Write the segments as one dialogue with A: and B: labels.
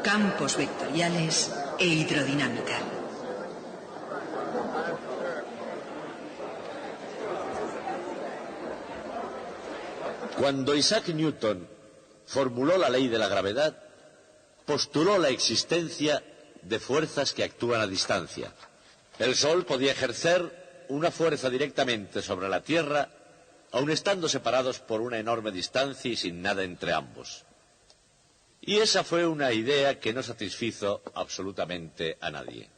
A: campos vectoriales e hidrodinámica.
B: Cuando Isaac Newton formuló la ley de la gravedad, postuló la existencia de fuerzas que actúan a distancia. El Sol podía ejercer una fuerza directamente sobre la Tierra, aun estando separados por una enorme distancia y sin nada entre ambos. Y esa fue una idea que no satisfizo absolutamente a nadie.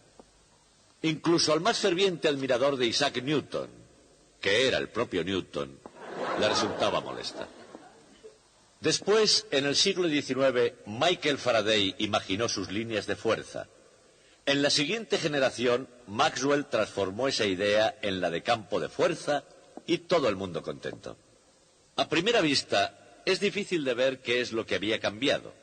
B: Incluso al más ferviente admirador de Isaac Newton, que era el propio Newton, le resultaba molesta. Después, en el siglo XIX, Michael Faraday imaginó sus líneas de fuerza. En la siguiente generación, Maxwell transformó esa idea en la de campo de fuerza y todo el mundo contento. A primera vista, es difícil de ver qué es lo que había cambiado.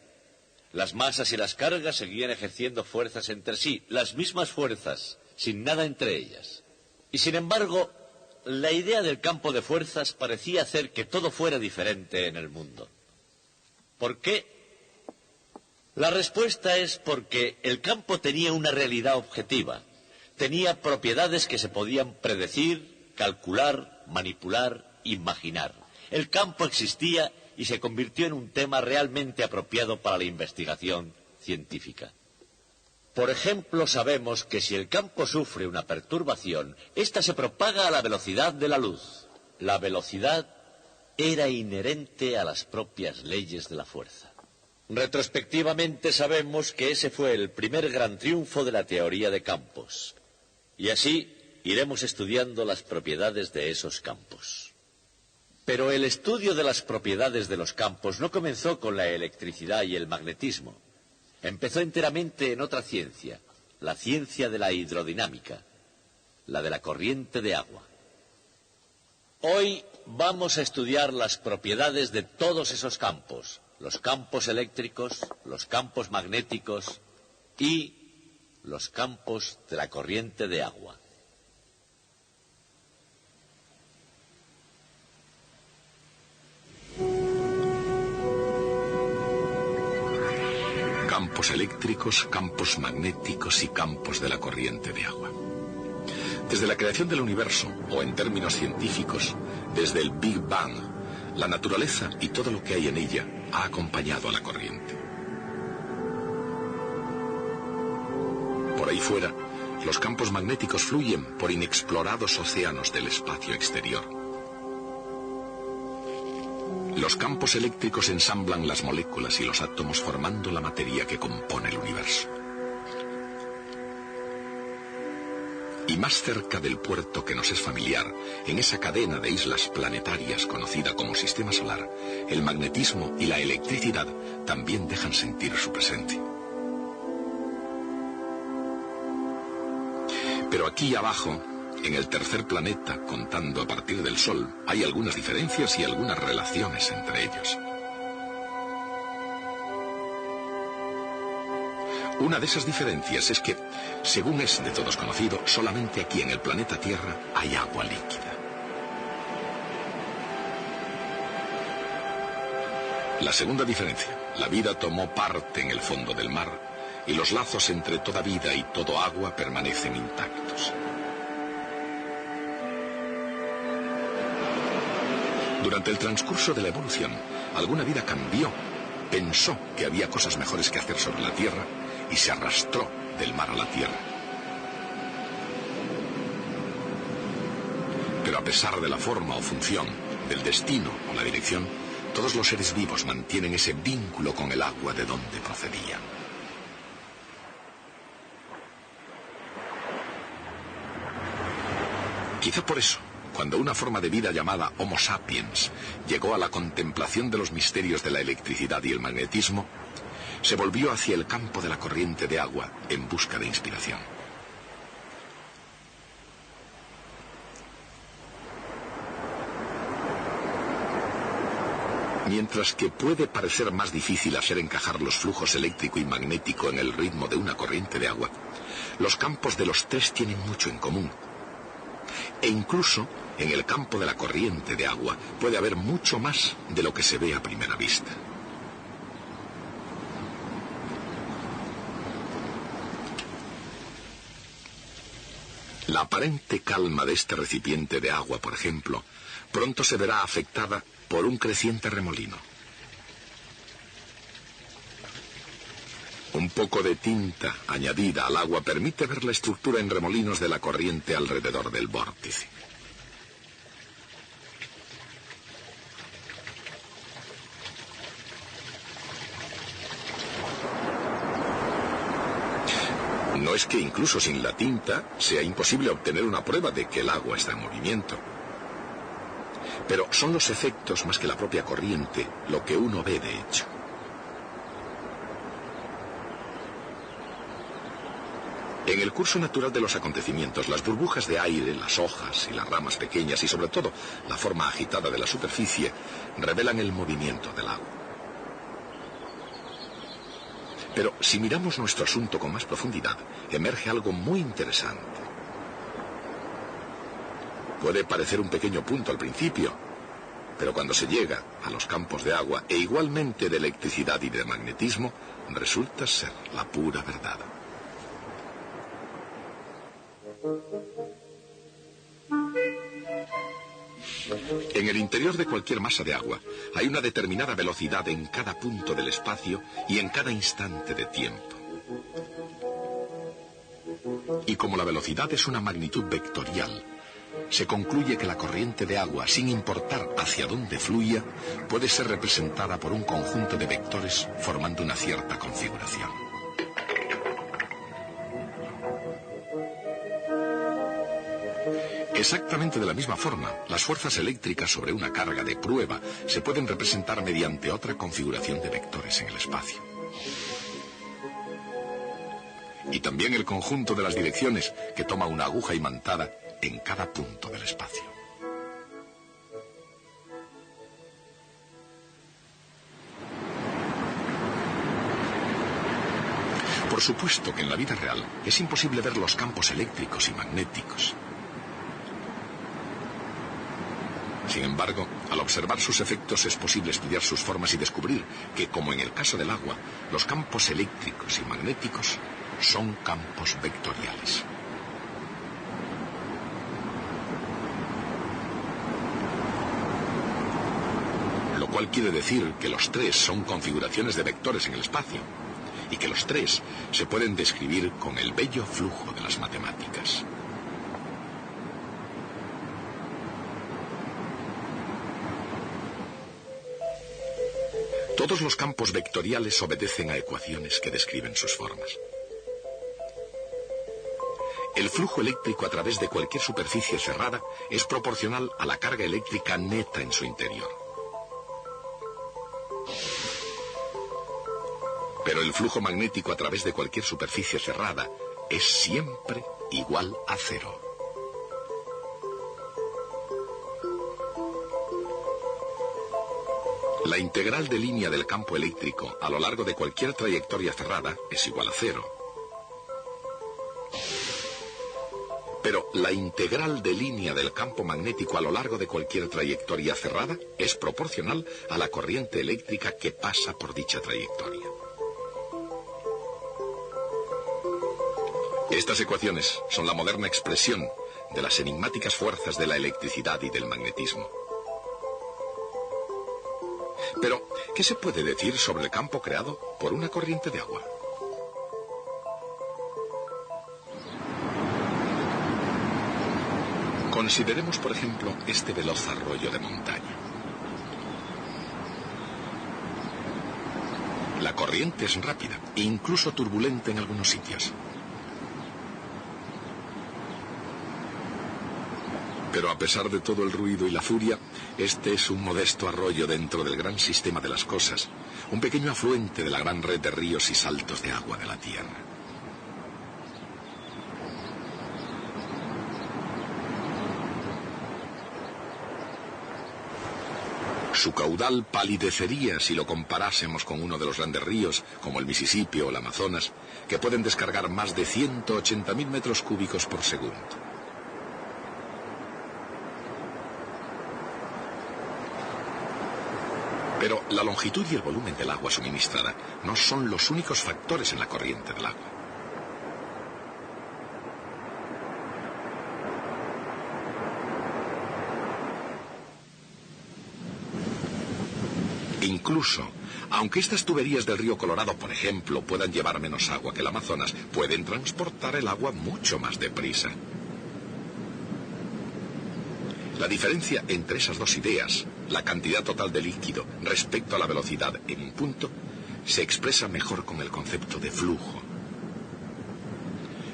B: Las masas y las cargas seguían ejerciendo fuerzas entre sí, las mismas fuerzas, sin nada entre ellas. Y sin embargo, la idea del campo de fuerzas parecía hacer que todo fuera diferente en el mundo. ¿Por qué? La respuesta es porque el campo tenía una realidad objetiva, tenía propiedades que se podían predecir, calcular, manipular, imaginar. El campo existía y se convirtió en un tema realmente apropiado para la investigación científica. Por ejemplo, sabemos que si el campo sufre una perturbación, ésta se propaga a la velocidad de la luz. La velocidad era inherente a las propias leyes de la fuerza. Retrospectivamente sabemos que ese fue el primer gran triunfo de la teoría de campos. Y así iremos estudiando las propiedades de esos campos. Pero el estudio de las propiedades de los campos no comenzó con la electricidad y el magnetismo. Empezó enteramente en otra ciencia, la ciencia de la hidrodinámica, la de la corriente de agua. Hoy vamos a estudiar las propiedades de todos esos campos, los campos eléctricos, los campos magnéticos y los campos de la corriente de agua.
C: Campos eléctricos, campos magnéticos y campos de la corriente de agua. Desde la creación del universo, o en términos científicos, desde el Big Bang, la naturaleza y todo lo que hay en ella ha acompañado a la corriente. Por ahí fuera, los campos magnéticos fluyen por inexplorados océanos del espacio exterior. Los campos eléctricos ensamblan las moléculas y los átomos formando la materia que compone el universo. Y más cerca del puerto que nos es familiar, en esa cadena de islas planetarias conocida como Sistema Solar, el magnetismo y la electricidad también dejan sentir su presencia. Pero aquí abajo, en el tercer planeta, contando a partir del Sol, hay algunas diferencias y algunas relaciones entre ellos. Una de esas diferencias es que, según es de todos conocido, solamente aquí en el planeta Tierra hay agua líquida. La segunda diferencia, la vida tomó parte en el fondo del mar y los lazos entre toda vida y todo agua permanecen intactos. Durante el transcurso de la evolución, alguna vida cambió, pensó que había cosas mejores que hacer sobre la Tierra y se arrastró del mar a la Tierra. Pero a pesar de la forma o función, del destino o la dirección, todos los seres vivos mantienen ese vínculo con el agua de donde procedían. Quizá por eso, cuando una forma de vida llamada Homo sapiens llegó a la contemplación de los misterios de la electricidad y el magnetismo, se volvió hacia el campo de la corriente de agua en busca de inspiración. Mientras que puede parecer más difícil hacer encajar los flujos eléctrico y magnético en el ritmo de una corriente de agua, los campos de los tres tienen mucho en común. E incluso en el campo de la corriente de agua puede haber mucho más de lo que se ve a primera vista. La aparente calma de este recipiente de agua, por ejemplo, pronto se verá afectada por un creciente remolino. Un poco de tinta añadida al agua permite ver la estructura en remolinos de la corriente alrededor del vórtice. No es que incluso sin la tinta sea imposible obtener una prueba de que el agua está en movimiento. Pero son los efectos más que la propia corriente lo que uno ve de hecho. En el curso natural de los acontecimientos, las burbujas de aire, las hojas y las ramas pequeñas y sobre todo la forma agitada de la superficie revelan el movimiento del agua. Pero si miramos nuestro asunto con más profundidad, emerge algo muy interesante. Puede parecer un pequeño punto al principio, pero cuando se llega a los campos de agua e igualmente de electricidad y de magnetismo, resulta ser la pura verdad. En el interior de cualquier masa de agua hay una determinada velocidad en cada punto del espacio y en cada instante de tiempo. Y como la velocidad es una magnitud vectorial, se concluye que la corriente de agua, sin importar hacia dónde fluya, puede ser representada por un conjunto de vectores formando una cierta configuración. Exactamente de la misma forma, las fuerzas eléctricas sobre una carga de prueba se pueden representar mediante otra configuración de vectores en el espacio. Y también el conjunto de las direcciones que toma una aguja imantada en cada punto del espacio. Por supuesto que en la vida real es imposible ver los campos eléctricos y magnéticos. Sin embargo, al observar sus efectos es posible estudiar sus formas y descubrir que, como en el caso del agua, los campos eléctricos y magnéticos son campos vectoriales. Lo cual quiere decir que los tres son configuraciones de vectores en el espacio y que los tres se pueden describir con el bello flujo de las matemáticas. Todos los campos vectoriales obedecen a ecuaciones que describen sus formas. El flujo eléctrico a través de cualquier superficie cerrada es proporcional a la carga eléctrica neta en su interior. Pero el flujo magnético a través de cualquier superficie cerrada es siempre igual a cero. La integral de línea del campo eléctrico a lo largo de cualquier trayectoria cerrada es igual a cero. Pero la integral de línea del campo magnético a lo largo de cualquier trayectoria cerrada es proporcional a la corriente eléctrica que pasa por dicha trayectoria. Estas ecuaciones son la moderna expresión de las enigmáticas fuerzas de la electricidad y del magnetismo. Pero, ¿qué se puede decir sobre el campo creado por una corriente de agua? Consideremos, por ejemplo, este veloz arroyo de montaña. La corriente es rápida e incluso turbulenta en algunos sitios. Pero a pesar de todo el ruido y la furia, este es un modesto arroyo dentro del gran sistema de las cosas, un pequeño afluente de la gran red de ríos y saltos de agua de la Tierra. Su caudal palidecería si lo comparásemos con uno de los grandes ríos, como el Mississippi o el Amazonas, que pueden descargar más de 180.000 metros cúbicos por segundo. Pero la longitud y el volumen del agua suministrada no son los únicos factores en la corriente del agua. Incluso, aunque estas tuberías del río Colorado, por ejemplo, puedan llevar menos agua que el Amazonas, pueden transportar el agua mucho más deprisa. La diferencia entre esas dos ideas, la cantidad total de líquido respecto a la velocidad en un punto, se expresa mejor con el concepto de flujo.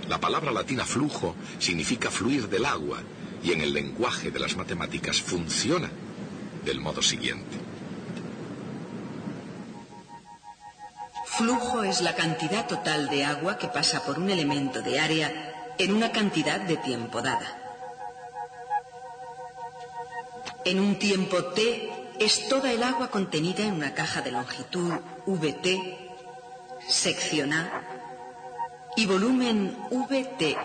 C: La palabra latina flujo significa fluir del agua, y en el lenguaje de las matemáticas funciona del modo siguiente.
A: Flujo es la cantidad total de agua que pasa por un elemento de área en una cantidad de tiempo dada. En un tiempo t es toda el agua contenida en una caja de longitud vt, sección A, y volumen vta.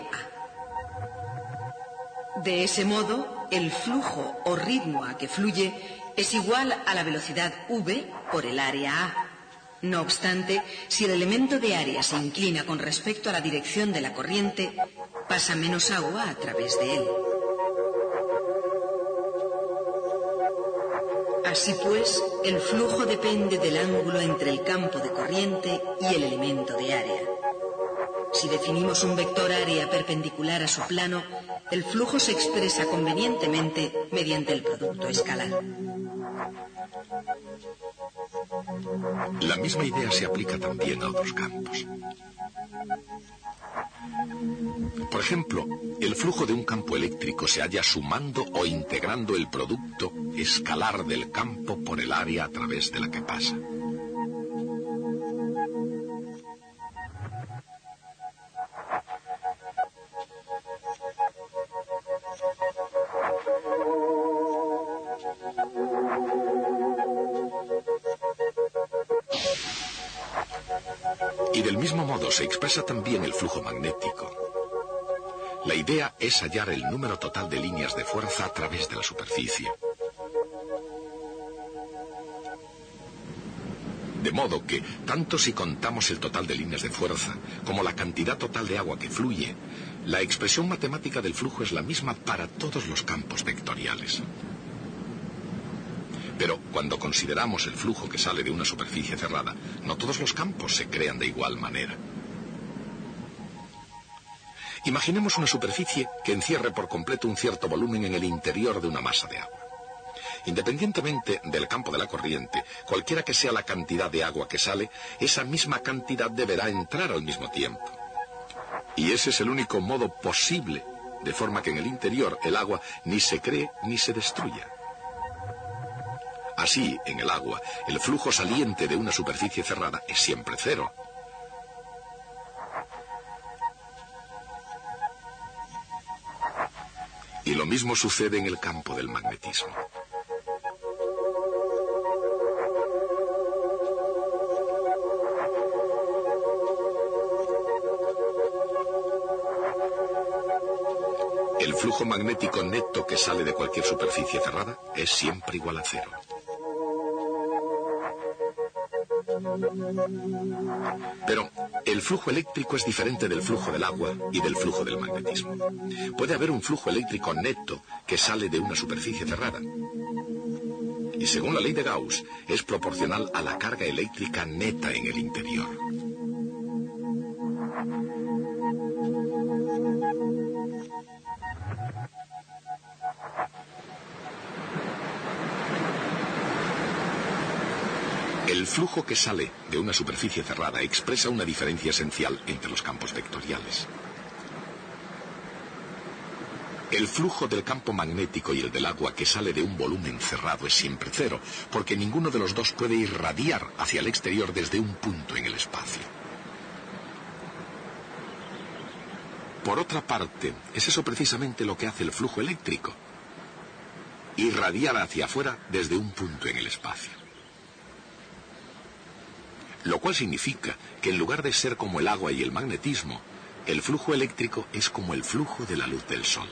A: De ese modo, el flujo o ritmo a que fluye es igual a la velocidad v por el área A. No obstante, si el elemento de área se inclina con respecto a la dirección de la corriente, pasa menos agua a través de él. Así pues, el flujo depende del ángulo entre el campo de corriente y el elemento de área. Si definimos un vector área perpendicular a su plano, el flujo se expresa convenientemente mediante el producto escalar.
C: La misma idea se aplica también a otros campos. Por ejemplo, el flujo de un campo eléctrico se halla sumando o integrando el producto escalar del campo por el área a través de la que pasa. Y del mismo modo se expresa también el flujo magnético. La idea es hallar el número total de líneas de fuerza a través de la superficie. De modo que, tanto si contamos el total de líneas de fuerza como la cantidad total de agua que fluye, la expresión matemática del flujo es la misma para todos los campos vectoriales. Pero cuando consideramos el flujo que sale de una superficie cerrada, no todos los campos se crean de igual manera. Imaginemos una superficie que encierre por completo un cierto volumen en el interior de una masa de agua. Independientemente del campo de la corriente, cualquiera que sea la cantidad de agua que sale, esa misma cantidad deberá entrar al mismo tiempo. Y ese es el único modo posible, de forma que en el interior el agua ni se cree ni se destruya. Así, en el agua, el flujo saliente de una superficie cerrada es siempre cero. Y lo mismo sucede en el campo del magnetismo. El flujo magnético neto que sale de cualquier superficie cerrada es siempre igual a cero. Pero el flujo eléctrico es diferente del flujo del agua y del flujo del magnetismo. Puede haber un flujo eléctrico neto que sale de una superficie cerrada. Y según la ley de Gauss, es proporcional a la carga eléctrica neta en el interior. El flujo que sale de una superficie cerrada expresa una diferencia esencial entre los campos vectoriales. El flujo del campo magnético y el del agua que sale de un volumen cerrado es siempre cero, porque ninguno de los dos puede irradiar hacia el exterior desde un punto en el espacio. Por otra parte, es eso precisamente lo que hace el flujo eléctrico: irradiar hacia afuera desde un punto en el espacio. Lo cual significa que en lugar de ser como el agua y el magnetismo, el flujo eléctrico es como el flujo de la luz del sol.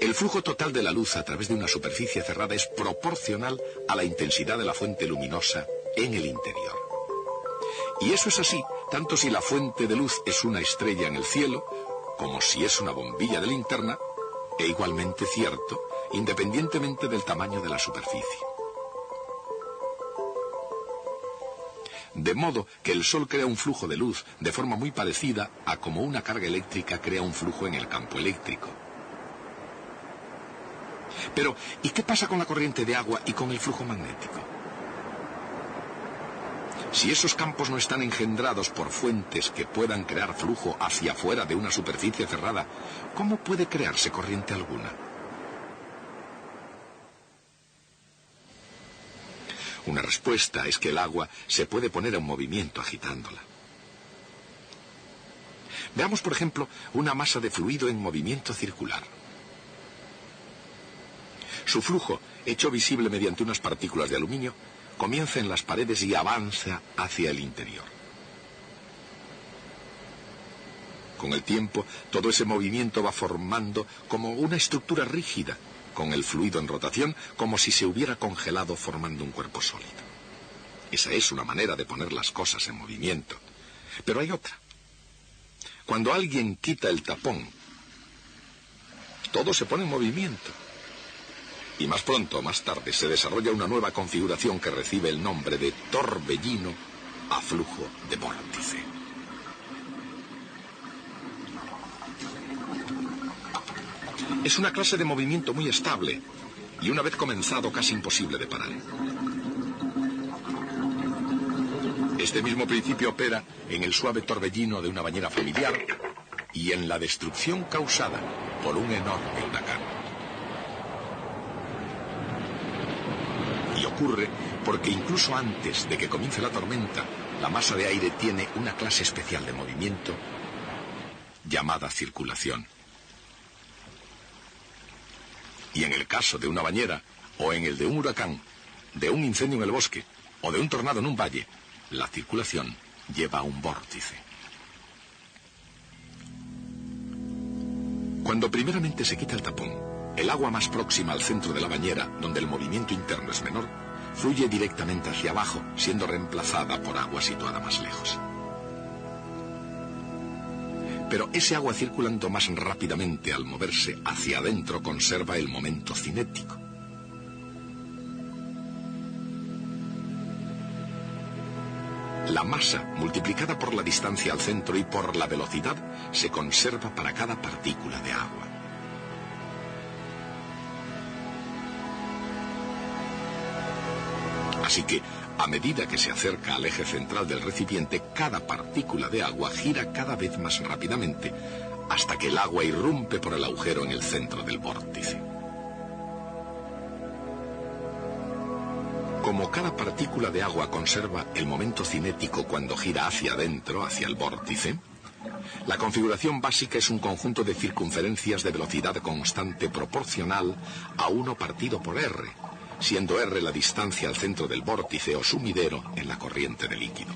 C: El flujo total de la luz a través de una superficie cerrada es proporcional a la intensidad de la fuente luminosa en el interior. Y eso es así, tanto si la fuente de luz es una estrella en el cielo, como si es una bombilla de linterna, e igualmente cierto independientemente del tamaño de la superficie. De modo que el Sol crea un flujo de luz de forma muy parecida a como una carga eléctrica crea un flujo en el campo eléctrico. Pero, ¿y qué pasa con la corriente de agua y con el flujo magnético? Si esos campos no están engendrados por fuentes que puedan crear flujo hacia afuera de una superficie cerrada, ¿cómo puede crearse corriente alguna? Una respuesta es que el agua se puede poner en movimiento agitándola. Veamos, por ejemplo, una masa de fluido en movimiento circular. Su flujo, hecho visible mediante unas partículas de aluminio, comienza en las paredes y avanza hacia el interior. Con el tiempo, todo ese movimiento va formando como una estructura rígida, con el fluido en rotación, como si se hubiera congelado formando un cuerpo sólido. Esa es una manera de poner las cosas en movimiento. Pero hay otra. Cuando alguien quita el tapón, todo se pone en movimiento. Y más pronto o más tarde se desarrolla una nueva configuración que recibe el nombre de torbellino a flujo de vórtice. Es una clase de movimiento muy estable y una vez comenzado casi imposible de parar. Este mismo principio opera en el suave torbellino de una bañera familiar y en la destrucción causada por un enorme huracán. Y ocurre porque incluso antes de que comience la tormenta, la masa de aire tiene una clase especial de movimiento llamada circulación. Y en el caso de una bañera, o en el de un huracán, de un incendio en el bosque, o de un tornado en un valle, la circulación lleva a un vórtice. Cuando primeramente se quita el tapón, el agua más próxima al centro de la bañera, donde el movimiento interno es menor, fluye directamente hacia abajo, siendo reemplazada por agua situada más lejos. Pero ese agua circulando más rápidamente al moverse hacia adentro conserva el momento cinético. La masa, multiplicada por la distancia al centro y por la velocidad, se conserva para cada partícula de agua. Así que, a medida que se acerca al eje central del recipiente, cada partícula de agua gira cada vez más rápidamente, hasta que el agua irrumpe por el agujero en el centro del vórtice. Como cada partícula de agua conserva el momento cinético cuando gira hacia adentro, hacia el vórtice, la configuración básica es un conjunto de circunferencias de velocidad constante proporcional a 1 partido por r, siendo r la distancia al centro del vórtice o sumidero en la corriente de líquido.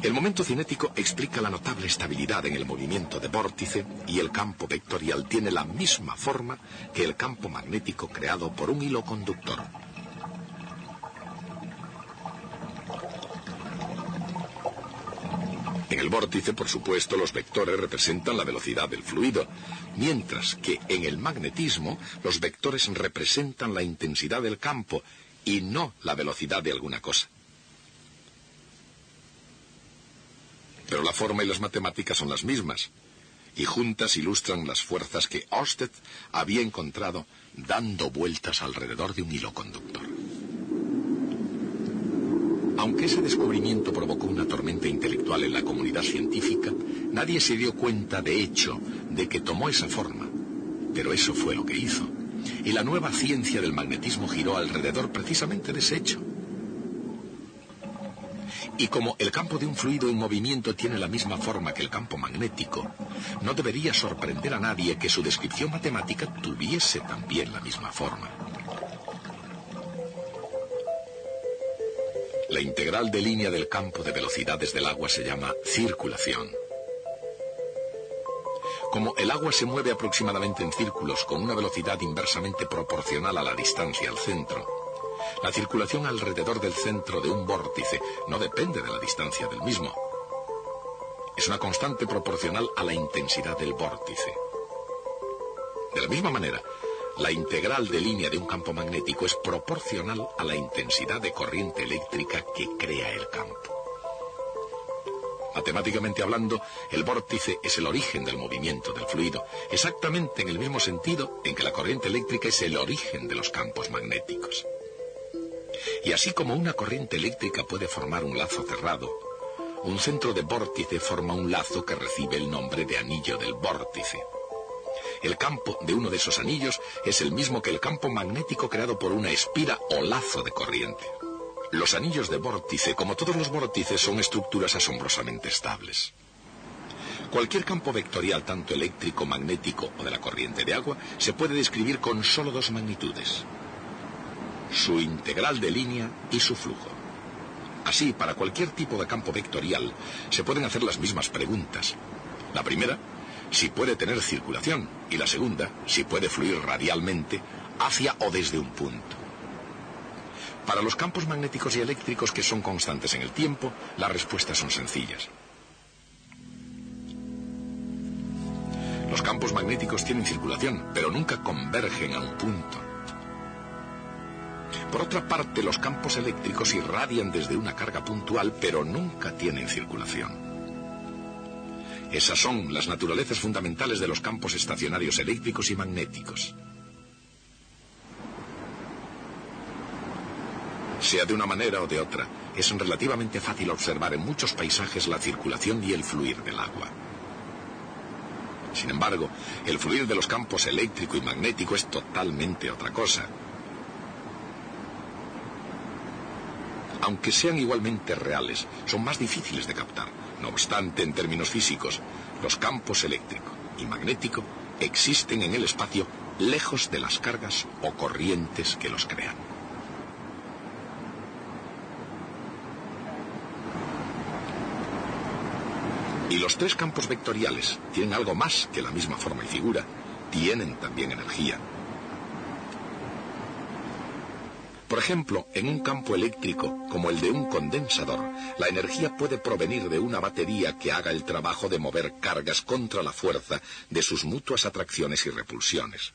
C: El momento cinético explica la notable estabilidad en el movimiento de vórtice y el campo vectorial tiene la misma forma que el campo magnético creado por un hilo conductor. En el vórtice, por supuesto, los vectores representan la velocidad del fluido, mientras que en el magnetismo los vectores representan la intensidad del campo y no la velocidad de alguna cosa. Pero la forma y las matemáticas son las mismas, y juntas ilustran las fuerzas que Ørsted había encontrado dando vueltas alrededor de un hilo conductor. Aunque ese descubrimiento provocó una tormenta intelectual en la comunidad científica, nadie se dio cuenta, de hecho, de que tomó esa forma. Pero eso fue lo que hizo. Y la nueva ciencia del magnetismo giró alrededor precisamente de ese hecho. Y como el campo de un fluido en movimiento tiene la misma forma que el campo magnético, no debería sorprender a nadie que su descripción matemática tuviese también la misma forma. La integral de línea del campo de velocidades del agua se llama circulación. Como el agua se mueve aproximadamente en círculos con una velocidad inversamente proporcional a la distancia al centro, la circulación alrededor del centro de un vórtice no depende de la distancia del mismo. Es una constante proporcional a la intensidad del vórtice. De la misma manera, la integral de línea de un campo magnético es proporcional a la intensidad de corriente eléctrica que crea el campo. Matemáticamente hablando, el vórtice es el origen del movimiento del fluido, exactamente en el mismo sentido en que la corriente eléctrica es el origen de los campos magnéticos. Y así como una corriente eléctrica puede formar un lazo cerrado, un centro de vórtice forma un lazo que recibe el nombre de anillo del vórtice. El campo de uno de esos anillos es el mismo que el campo magnético creado por una espira o lazo de corriente. Los anillos de vórtice, como todos los vórtices, son estructuras asombrosamente estables. Cualquier campo vectorial, tanto eléctrico, magnético o de la corriente de agua, se puede describir con solo dos magnitudes: su integral de línea y su flujo. Así, para cualquier tipo de campo vectorial, se pueden hacer las mismas preguntas. La primera, si puede tener circulación, y la segunda, si puede fluir radialmente hacia o desde un punto. Para los campos magnéticos y eléctricos que son constantes en el tiempo, las respuestas son sencillas. Los campos magnéticos tienen circulación, pero nunca convergen a un punto. Por otra parte, los campos eléctricos irradian desde una carga puntual, pero nunca tienen circulación. Esas son las naturalezas fundamentales de los campos estacionarios eléctricos y magnéticos. Sea de una manera o de otra, es relativamente fácil observar en muchos paisajes la circulación y el fluir del agua. Sin embargo, el fluir de los campos eléctrico y magnético es totalmente otra cosa. Aunque sean igualmente reales, son más difíciles de captar. No obstante, en términos físicos, los campos eléctrico y magnético existen en el espacio lejos de las cargas o corrientes que los crean. Y los tres campos vectoriales tienen algo más que la misma forma y figura. Tienen también energía. Por ejemplo, en un campo eléctrico como el de un condensador, la energía puede provenir de una batería que haga el trabajo de mover cargas contra la fuerza de sus mutuas atracciones y repulsiones.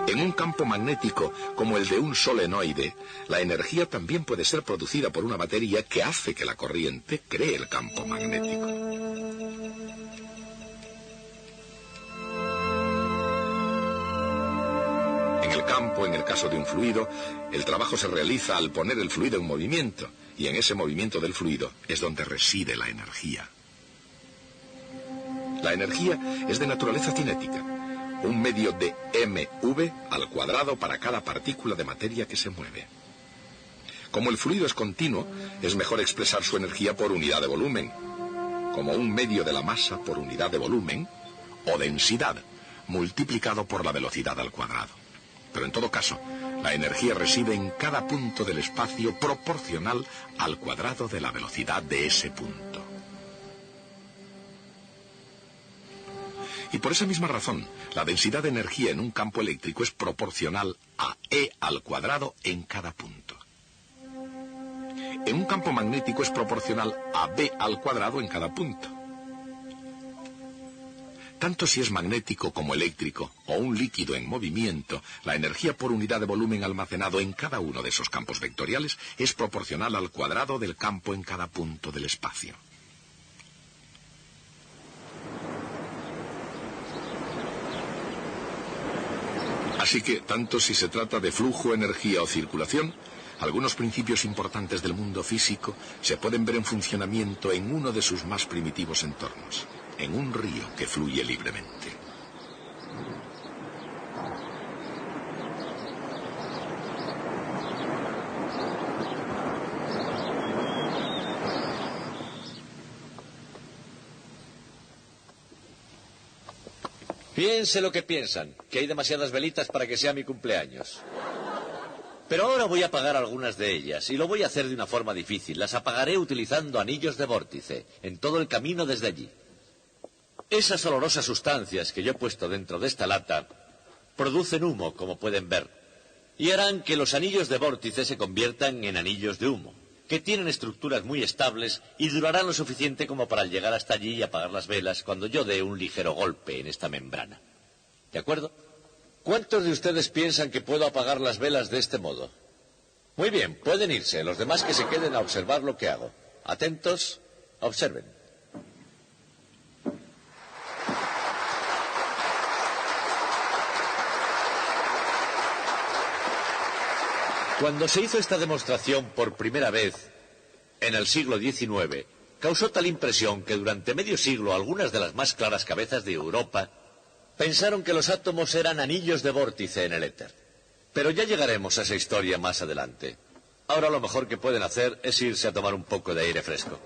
C: En un campo magnético como el de un solenoide, la energía también puede ser producida por una batería que hace que la corriente cree el campo magnético. En el campo, en el caso de un fluido, el trabajo se realiza al poner el fluido en movimiento, y en ese movimiento del fluido es donde reside la energía. La energía es de naturaleza cinética. Un medio de mv al cuadrado para cada partícula de materia que se mueve. Como el fluido es continuo, es mejor expresar su energía por unidad de volumen, como un medio de la masa por unidad de volumen, o densidad, multiplicado por la velocidad al cuadrado. Pero en todo caso, la energía reside en cada punto del espacio proporcional al cuadrado de la velocidad de ese punto. Y por esa misma razón, la densidad de energía en un campo eléctrico es proporcional a E al cuadrado en cada punto. En un campo magnético es proporcional a B al cuadrado en cada punto. Tanto si es magnético como eléctrico o un líquido en movimiento, la energía por unidad de volumen almacenado en cada uno de esos campos vectoriales es proporcional al cuadrado del campo en cada punto del espacio. Así que, tanto si se trata de flujo, energía o circulación, algunos principios importantes del mundo físico se pueden ver en funcionamiento en uno de sus más primitivos entornos, en un río que fluye libremente.
B: Piense lo que piensan, que hay demasiadas velitas para que sea mi cumpleaños. Pero ahora voy a apagar algunas de ellas, y lo voy a hacer de una forma difícil. Las apagaré utilizando anillos de vórtice, en todo el camino desde allí. Esas olorosas sustancias que yo he puesto dentro de esta lata producen humo, como pueden ver, y harán que los anillos de vórtice se conviertan en anillos de humo. que tienen estructuras muy estables y durarán lo suficiente como para llegar hasta allí y apagar las velas cuando yo dé un ligero golpe en esta membrana. ¿De acuerdo? ¿Cuántos de ustedes piensan que puedo apagar las velas de este modo? Muy bien, pueden irse. Los demás que se queden a observar lo que hago. Atentos, observen. Cuando se hizo esta demostración por primera vez, en el siglo XIX, causó tal impresión que durante medio siglo algunas de las más claras cabezas de Europa pensaron que los átomos eran anillos de vórtice en el éter. Pero ya llegaremos a esa historia más adelante. Ahora lo mejor que pueden hacer es irse a tomar un poco de aire fresco.